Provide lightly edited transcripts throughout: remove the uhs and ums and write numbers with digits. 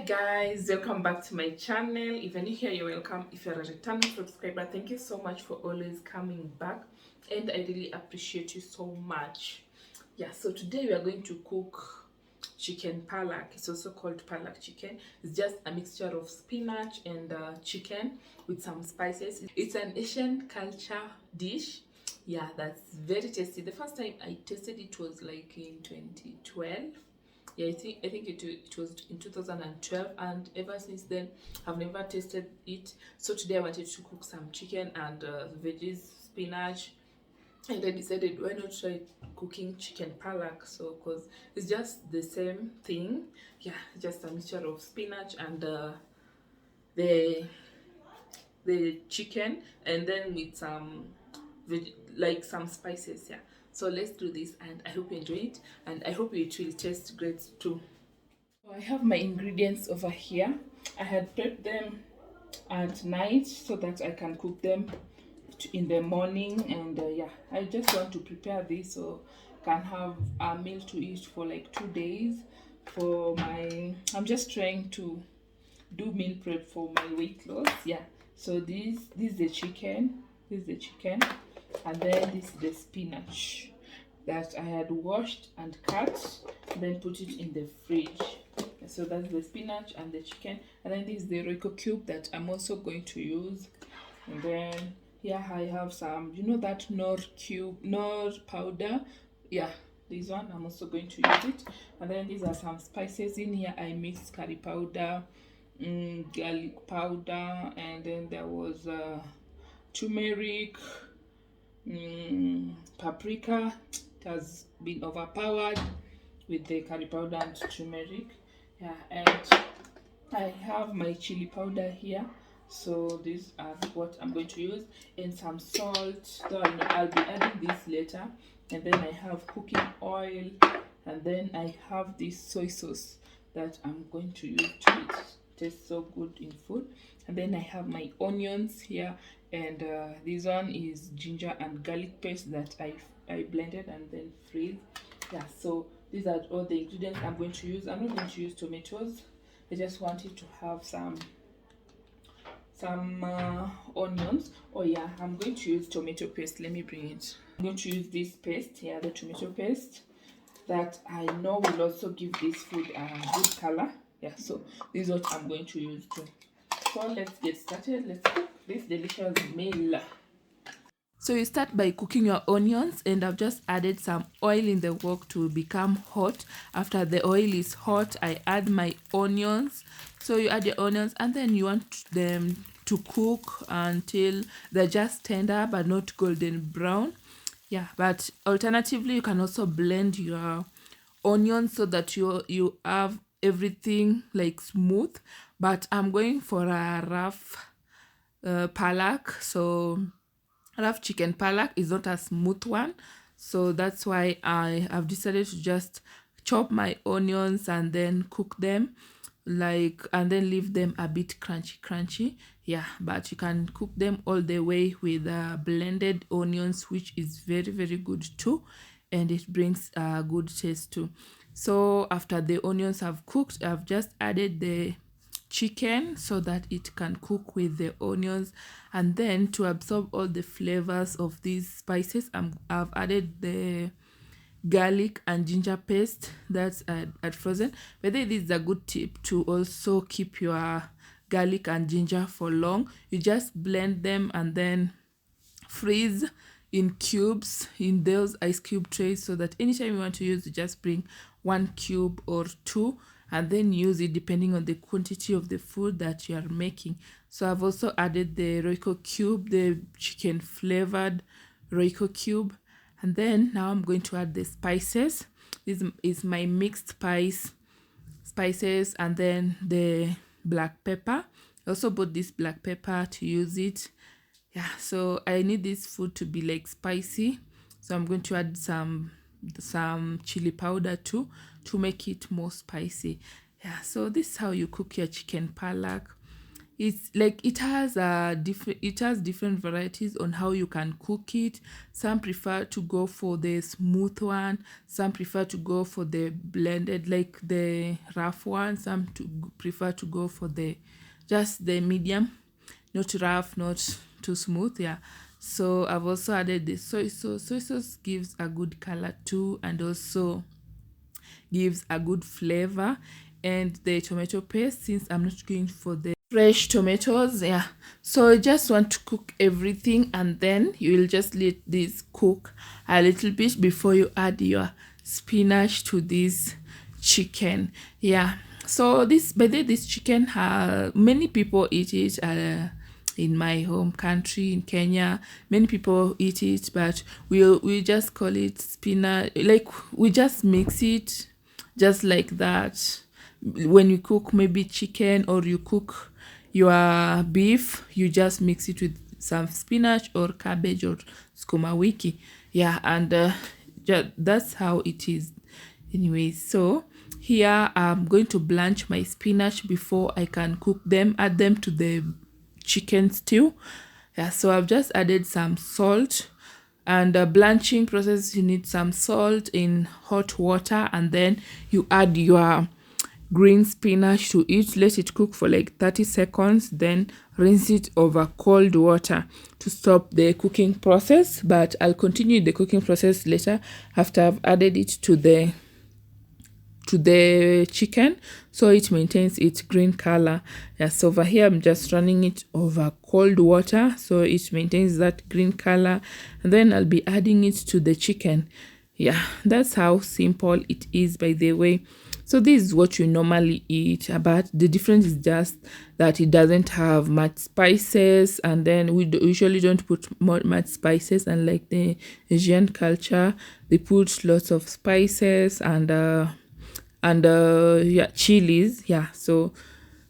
guys, welcome back to my channel. If you're new here, you're welcome. If you're a returning subscriber, thank you so much for always coming back, and I really appreciate you so much. Yeah, so today we are going to cook chicken palak. It's also called palak chicken. It's just a mixture of spinach and chicken with some spices. It's an Asian culture dish. Yeah, that's very tasty. The first time I tasted it was like in 2012. Yeah, I think it was in 2012, and ever since then I've never tasted it. So today I wanted to cook some chicken and veggies, spinach, and I decided why not try cooking chicken palak. So because it's just the same thing. Yeah, just a mixture of spinach and the chicken, and then with some like some spices. Yeah, so let's do this, and I hope you enjoy it, and I hope it will taste great too. So I have my ingredients over here. I had prepped them at night so that I can cook them in the morning, and yeah, I just want to prepare this so I can have a meal to eat for like 2 days. For my, I'm just trying to do meal prep for my weight loss. Yeah, so this is the chicken, and then this is the spinach that I had washed and cut, then put it in the fridge. So that's the spinach and the chicken, and then this is the Royco cube that I'm also going to use. And then here I have some, that nor powder. Yeah, this one I'm also going to use it. And then these are some spices in here. I mixed curry powder, garlic powder, and then there was turmeric, paprika. It has been overpowered with the curry powder and turmeric. Yeah, and I have my chili powder here. So these are what I'm going to use, and some salt. So I'll be adding this later. And then I have cooking oil, and then I have this soy sauce that I'm going to use to it. Tastes so good in food. And then I have my onions here, and this one is ginger and garlic paste that I blended and then freeze. Yeah, so these are all the ingredients I'm going to use. I'm not going to use tomatoes. I just wanted to have some onions. Oh yeah, I'm going to use tomato paste. Let me bring it. I'm going to use this paste here, the tomato paste, that I know will also give this food a good color. Yeah, so this is what I'm going to use too. So let's get started. Let's cook this delicious meal. So you start by cooking your onions, and I've just added some oil in the wok to become hot. After the oil is hot, I add my onions. So you add your onions, and then you want them to cook until they're just tender but not golden brown. Yeah, but alternatively you can also blend your onions so that you have everything like smooth. But I'm going for a rough palak. So rough chicken palak is not a smooth one, so that's why I have decided to just chop my onions and then cook them, and then leave them a bit crunchy. Yeah, but you can cook them all the way with blended onions, which is very, very good too, and it brings a good taste too. So after the onions have cooked, I've just added the chicken so that it can cook with the onions, and then to absorb all the flavors of these spices, I've added the garlic and ginger paste that's at frozen. But this is a good tip to also keep your garlic and ginger for long. You just blend them and then freeze in cubes in those ice cube trays, so that anytime you want to use, you just bring 1 cube or 2 and then use it depending on the quantity of the food that you are making. So I've also added the Royco cube, the chicken flavored Royco cube, and then now I'm going to add the spices. This is my mixed spices, and then the black pepper. I also bought this black pepper to use it. Yeah, so I need this food to be like spicy, so I'm going to add some chili powder too to make it more spicy. Yeah, so this is how you cook your chicken palak. it's like it has different varieties on how you can cook it. Some prefer to go for the smooth one, some prefer to go for the blended, like the rough one, some prefer to go for the just the medium, not rough, not too smooth. Yeah, so I've also added the soy sauce. Soy sauce gives a good color too, and also gives a good flavor. And the tomato paste, since I'm not going for the fresh tomatoes, yeah, so you just want to cook everything, and then you will just let this cook a little bit before you add your spinach to this chicken. Yeah, so this, by the way, this chicken, many people eat it in my home country in Kenya. Many people eat it, but we just call it spinach, like we just mix it just like that. When you cook maybe chicken or you cook your beef, you just mix it with some spinach or cabbage or sukuma wiki. Yeah, and that's how it is anyway. So here I'm going to blanch my spinach before I can cook them, add them to the chicken stew. Yeah, so I've just added some salt, and the blanching process, you need some salt in hot water, and then you add your green spinach to it, let it cook for like 30 seconds, then rinse it over cold water to stop the cooking process. But I'll continue the cooking process later after I've added it to the chicken, so it maintains its green color. Yeah, so over here I'm just running it over cold water so it maintains that green color, and then I'll be adding it to the chicken. Yeah, that's how simple it is, by the way. So this is what you normally eat, but the difference is just that it doesn't have much spices, and then we usually don't put much spices, unlike the Asian culture, they put lots of spices and yeah, chilies. Yeah, so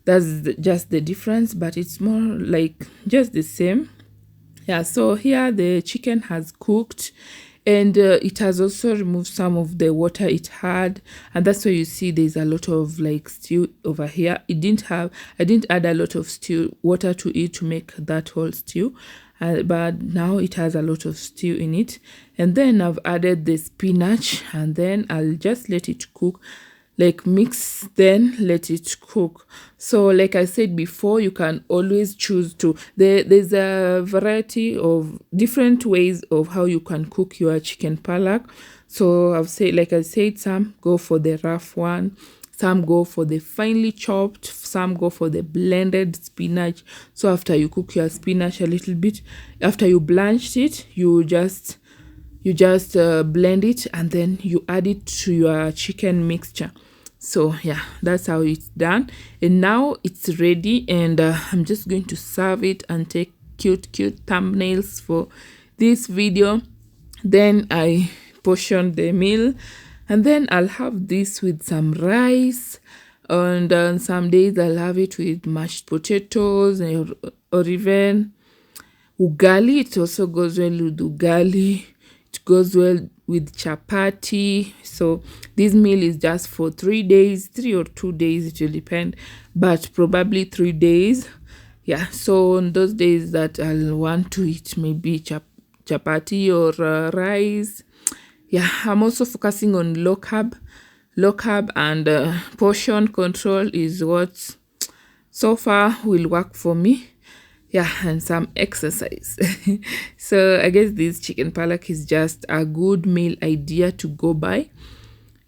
that's just the difference, but it's more like just the same. Yeah, so here the chicken has cooked, and it has also removed some of the water it had, and that's why you see there's a lot of like stew over here. I didn't add a lot of stew water to it to make that whole stew, but now it has a lot of stew in it. And then I've added the spinach, and then I'll just let it cook, like mix, then let it cook. So like I said before, you can always choose to, there's a variety of different ways of how you can cook your chicken palak. So I've said, like I said, some go for the rough one, some go for the finely chopped, some go for the blended spinach. So after you cook your spinach a little bit, after you blanched it, you just blend it, and then you add it to your chicken mixture. So yeah, that's how it's done, and now it's ready, and I'm just going to serve it and take cute thumbnails for this video. Then I portion the meal, and then I'll have this with some rice, and some days I'll have it with mashed potatoes, or even ugali. It also goes well with ugali. It goes well with chapati. So this meal is just for 3 days, 3 or 2 days, it will depend, but probably 3 days. Yeah, so on those days that I'll want to eat maybe chapati or rice. Yeah, I'm also focusing on low carb, and portion control is what so far will work for me. Yeah, and some exercise. So I guess this chicken palak is just a good meal idea to go by.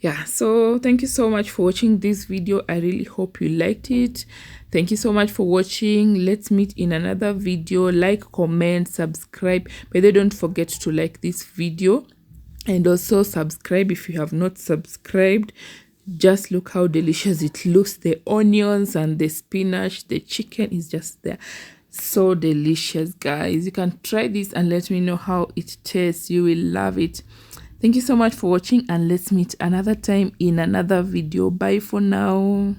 Yeah, so thank you so much for watching this video. I really hope you liked it. Thank you so much for watching. Let's meet in another video. Like, comment, subscribe. But then don't forget to like this video, and also subscribe if you have not subscribed. Just look how delicious it looks. The onions and the spinach, the chicken is just there. So delicious, guys. You can try this and let me know how it tastes. You will love it. Thank you so much for watching, and let's meet another time in another video. Bye for now.